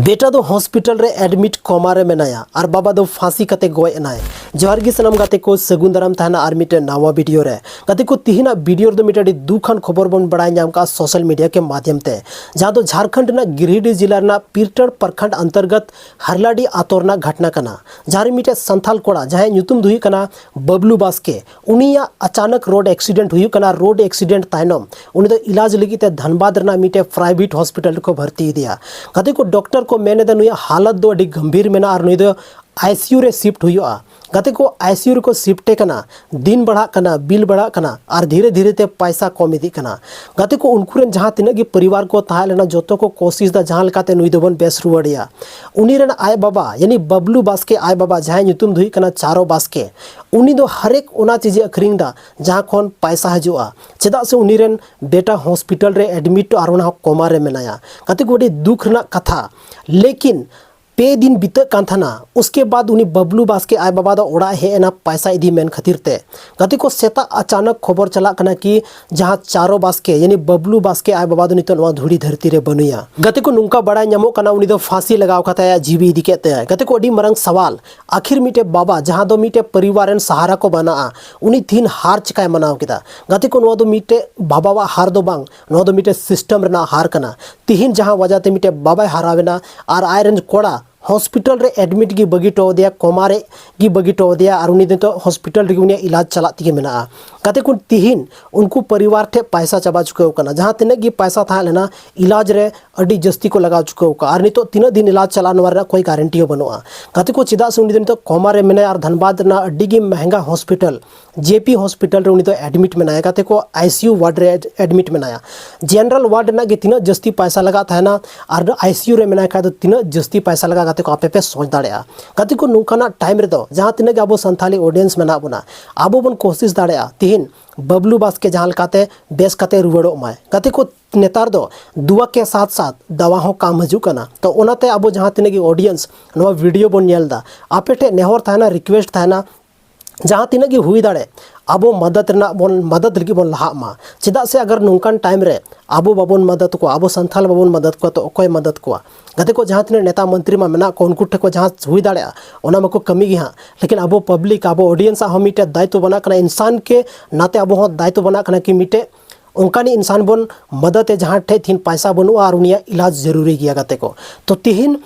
बेटा दो हॉस्पिटल रे एडमिट कोमा रे मेनाया और बाबा दो फांसी कते गोय एनाय जोहार गी सनम गाते को सगुन दाराम ताहना और मिटे नवा वीडियो रे गाते को तिहिना वीडियो दो मिटे दुखान खबर बन बड़ाय नाम का सोशल मीडिया के माध्यम ते जहां दो झारखंड ना गिरिडीह जिला ना पीरटड़ प्रखंड अंतर्गत हरलाडी आतोरना घटना कना जहां मिटे संथाल कोड़ा जहां ᱧᱩᱛᱩᱢ दुही कना बबलू बास्के उनिया अचानक रोड एक्सीडेंट हुई कना रोड एक्सीडेंट तायनम उनी दो इलाज लगी धनबाद रना मिटे प्राइवेट हॉस्पिटल को भर्ती दिया गाते को डॉक्टर को मेने द नुया हालत दो अडी गंभीर मेना और नुई दो आईसीयू रे शिफ्ट हुआ गाते को आईसीयू रे को शिफ्टे कना दिन बढ़ा कना बिल बढ़ा कना और धीरे धीरे ते पैसा कम इदी कना गाते को उनकुरेन जहां तिना की परिवार को ताहे लेना जोतो को कोशिश दा जहां लकाते नुई दोबन बेस रुवाड़िया उनी रेन आय बाबा यानी बबलू बास्के आय बाबा जहां ᱧᱩᱛᱩᱢ दुही कना चारो बास्के उनी दो हरेक ओना चीज अखरिंग दा जहां खन पैसा हजुआ चेदा से उनी रेन बेटा हॉस्पिटल रे एडमिट और ओना कोमा रे मेनाया गाते को दुख रना कथा लेकिन पे दिन बीते कान थाना उसके बाद उनी बबलू बास्के आय बाबा दा ओड़ा हेना पैसा इदी मेन खातिर ते गाते को सेता अचानक खबर चला कना कि जहां चारो बास्के यानी बबलू बास्के आय बाबा दो नितो नवा धुड़ी धरती रे बनुया गाते को नुंका बड़ा ᱧᱟᱢᱚᱜ कना उनी दो फांसी लगाव कता जीवी इदी केते गाते को अडी मरंग सवाल आखिर मिटे बाबा जहां दो मिटे परिवारन सहारा को बना उनी तीन हार चिकाय मनाव केदा गाते को नवा दो मिटे बाबा वा हार दो बांग नवा दो मिटे सिस्टम रना हार कना तिहिन जहां वजहते मिटे बाबा हारावेना और आयरन कोड़ा हॉस्पिटल रे एडमिट की बगी टो दिया कोमारे की बगी टो दिया और उनी तो हॉस्पिटल रे उनी इलाज चलाती के मेना गाते को तिहिन उनको परिवार ठे पैसा चाबा चुके कना जहां तिने की पैसा था लेना इलाज रे अडी जस्ती को लगा चुके का और नितो तीन दिन इलाज चलाने वाला कोई गारंटी हो बनोआ गाते को चिदा से उनी दिन तो कोमा रे मेना और धनबाद ना अडी की महंगा हॉस्पिटल जेपी हॉस्पिटल रे उनी तो एडमिट मेना गाते को आईसीयू वार्ड रे एडमिट मेना जनरल वार्ड ना के तीन जस्ती पैसा लगा था ना और आईसीयू रे मेना का तो तीन जस्ती पैसा लगा गाते को आपे पे सोच दाड़ेया गाते को नुकाना टाइम रे दो जहां तिने के आबो संथाली ऑडियंस मेना बना आबो बन कोशिश दाड़ेया तिहिन बबलू बास्के जहां लकाते बेस काते रुवाड़ो माय गाते को नेतार दो दुआ के साथ साथ दवा हो काम हजू कना तो ओनाते आबो जहां तिने की ऑडियंस नवा वीडियो बन नेलदा आपे ठे नेहर थाना रिक्वेस्ट थाना जहां तिना की हुई दाड़े आबो मदद रना बोन मदद लगी बोन लहा मा चेदा से अगर नुकान टाइम रे आबो बाबोन मदद को आबो संथाल बाबोन मदद को तो ओकोय मदद को गाते को जहां तिने नेता मंत्री मा मेना को उनको ठे को जहां हुई दाड़े ओना मको कमी गी हां लेकिन आबो पब्लिक आबो ऑडियंस आ मिटे दायित्व बना कना इंसान के नाते आबो हो दायित्व बना कना कि मिटे उनकानी इंसान बोन मदद जहां ठे थिन पैसा बनु और उनिया इलाज जरूरी गया गाते को तो तिहिन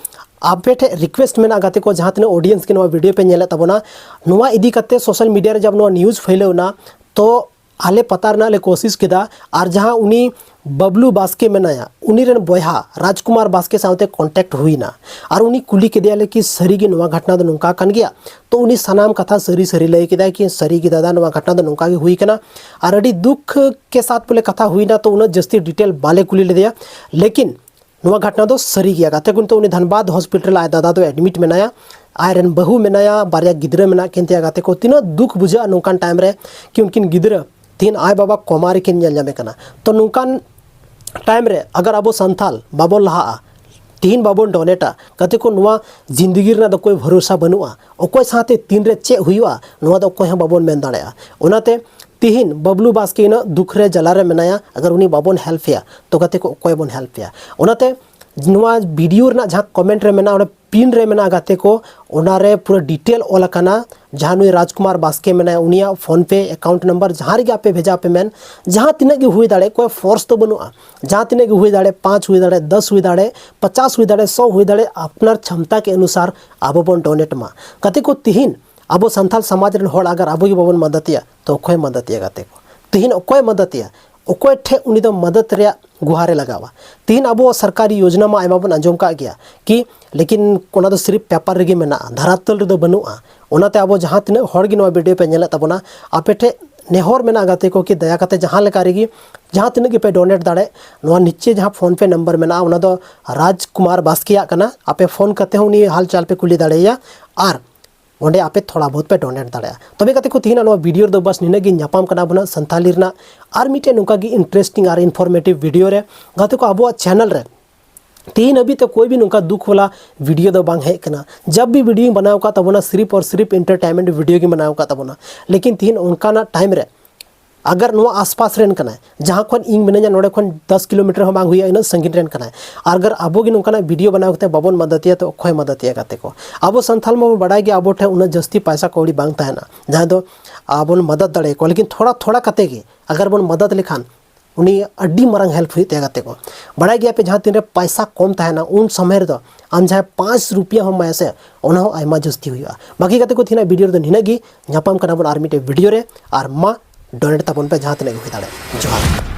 आपे ठे रिक्वेस्ट मेना गाते को जहां तिने ऑडियंस के नवा वीडियो पे नेले तबना नवा इदी कते सोशल मीडिया रे जब नवा न्यूज़ फैलेवना तो आले पता रना ले कोशिश किदा और जहां उनी बबलू बास्के मेनाया उनी रेन बयहा राजकुमार बास्के साथे कांटेक्ट हुईना और उनी कुली के दियाले कि सरी गे नवा घटना दो नुका कन गया तो उनी सनाम कथा सरी सरी लय किदा कि सरी गे दादा नवा घटना दो नुका गे हुई कना और अडी दुख के साथ बोले कथा हुईना तो उन जस्ती डिटेल बाले कुली ले दिया लेकिन नवा घटना दो सरी गया गाते कुन तो उनी धनबाद हॉस्पिटल आय दादा दो एडमिट मेनाया आयरन बहु मेनाया बारिया गिद्रा मेना केनतिया गाते को तीनो दुख बुझा नुकान टाइम रे कि उनकिन गिद्रा तीन आय बाबा कोमारी किन नेल जामे कना तो नुकान टाइम रे अगर आबो संथाल बाबो लहा तीन बाबोन डोनेटा गाते को नुआ जिंदगी रे दो कोई भरोसा बनुआ ओकोय साथे तीन रे चे हुईवा नुआ दो कोय बाबोन मेन दाड़ेया ओनाते तिहिन बबलू बास्के न दुख रे जला रे मेनाया अगर उनी बाबोन हेल्प या तो गाते को कोय बोन हेल्प या ओनाते नुआ वीडियो रे जहां कमेंट रे मेना पिन रे मेना गाते को ओना रे पूरा डिटेल ओला कना जहां नुई राजकुमार बास्के मेना उनिया फोन पे अकाउंट नंबर जहां रे आपे भेजा पे मेन जहां तिने की हुई दाड़े कोई फोर्स तो बनुआ जहां तिने की हुई दाड़े 5 हुई दाड़े 10 हुई दाड़े 50 हुई दाड़े 100 हुई दाड़े अपनार क्षमता के अनुसार आबो बन डोनेट मा गाते को तिहिन आबो संथाल समाज रे होड़ अगर आबो की बाबन मदतिया तो ओकोय मदतिया गाते को तिहिन ओकोय मदतिया ओकोय ठे उनी दो मदद रे गुहारे लगावा तीन अबो सरकारी योजना में आयमा बन अंजम का गया कि लेकिन कोना दो सिर्फ पेपर रेगे मेना धरातल रे दो बनुआ ओनाते अबो जहां तिने होड़ गी नवा वीडियो पे नेला तबना आपे ठे नेहर मेना गाते को कि दया काते जहां लेका रेगी जहां तिने के पे डोनेट दाड़े नवा नीचे जहां फोन पे नंबर मेना ओना दो राजकुमार बास्किया कना आपे फोन करते हो उनी हाल चाल पे कुली दाड़ेया और ओंडे आपे थोड़ा बहुत पे डोनेट दाड़ा तबे कते को तीन वीडियो दो बस निने गी ᱧᱟᱯᱟᱢ कना बना संथाली रना और मिटे नुका गी इंटरेस्टिंग और इन्फॉर्मेटिव वीडियो रे गाते को आबो चैनल रे तीन अभी तो कोई भी नुका दुख वाला वीडियो दो बांग है कना जब भी वीडियो बनाओ का तबना सिर्फ और सिर्फ एंटरटेनमेंट वीडियो की बनाओ का तबना लेकिन तीन उनका ना टाइम रे अगर नो आसपास रेन कना जहाँ खन इन मिना नोड़े खन 10 किलोमीटर हम बांग हुई इन संगीन रेन कना अगर अब गी नोंकाना वीडियो बनाव कते बाबन मदतिया तो अखय मदतिया गाते को अब संथाल में बड़ा गया अब ठे उन जस्ती पैसा कौड़ी बांग तहना जहाँ दो आबन मदद दड़े को लेकिन थोड़ा थोड़ा कते गे अगर बन मदद लेखान उनी अड्डी मरंग हेल्प हुई गाते को बड़ा गया पे जहाँ तीन पैसा कम तहना उन समय रे आम जहाँ 5 रुपया हम ऐसे आयमा जस्ती हुआ बाकी गाते को थी वीडियो तो निनागी नापाम करना बन आर मिटे वीडियो रे और मा डोनेट तबन पे जहाँ तक हुई दाड़े जोहार।